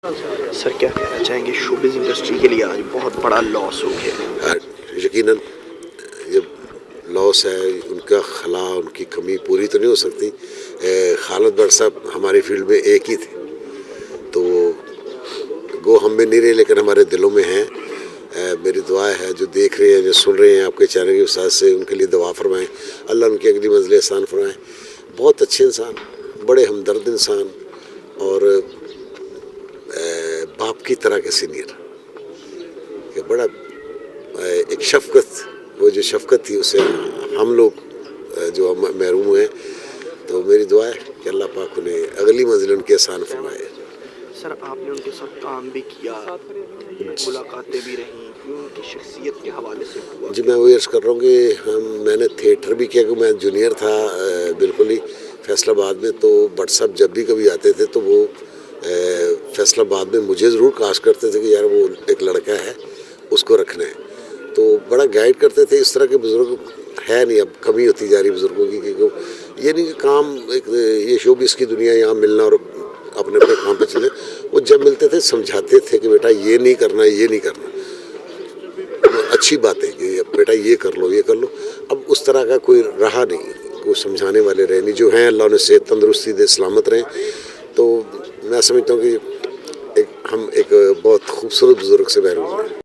سر کیا کہنا چاہیں گے شوبز انڈسٹری کے لیے آج بہت بڑا لاس ہو گیا؟ یقیناً جب لاس ہے ان کا خلا ان کی کمی پوری تو نہیں ہو سکتی. خالد بٹ صاحب ہماری فیلڈ میں ایک ہی تھے تو گو ہم میں نہیں رہے لیکن ہمارے دلوں میں ہیں. میری دعا ہے جو دیکھ رہے ہیں جو سن رہے ہیں آپ کے چینل کی وسعت سے ان کے لیے دعا فرمائیں اللہ ان کی اگلی منزل آسان فرمائیں. بہت اچھے انسان بڑے ہمدرد انسان اور باپ کی طرح کے سینئر کہ بڑا ایک شفقت وہ جو شفقت تھی اسے ہم لوگ جو محروم ہوئے تو میری دعا ہے کہ اللہ پاک انہیں اگلی منزل ان کی آسان فرمائے. سر آپ نے ان کے ساتھ کام بھی کیا ملاقاتیں بھی رہیں ان کی شخصیت کے حوالے سے جی میں وہ عرض کر رہا ہوں کہ میں نے تھیٹر بھی کیا کہ میں جونیئر تھا بالکل ہی فیصل آباد میں تو بٹ صاحب جب بھی کبھی آتے تھے تو وہ فیصل آباد میں مجھے ضرور کاسٹ کرتے تھے کہ یار وہ ایک لڑکا ہے اس کو رکھنا ہے تو بڑا گائیڈ کرتے تھے. اس طرح کے بزرگ ہے نہیں اب کمی ہوتی جا رہی بزرگوں کی کیونکہ یہ نہیں کہ کام ایک یہ شوبز کی دنیا یہاں ملنا اور اپنے اپنے کام پہ چلے. وہ جب ملتے تھے سمجھاتے تھے کہ بیٹا یہ نہیں کرنا یہ نہیں کرنا اچھی بات ہے کہ بیٹا یہ کر لو یہ کر لو. اب اس طرح کا کوئی رہا نہیں کوئی سمجھانے والے رہے نہیں جو ہیں اللہ انہیں صحت تندرستی دے سلامت رہیں. تو میں سمجھتا ہوں کہ ہم ایک بہت خوبصورت بزرگ سے محروم ہیں.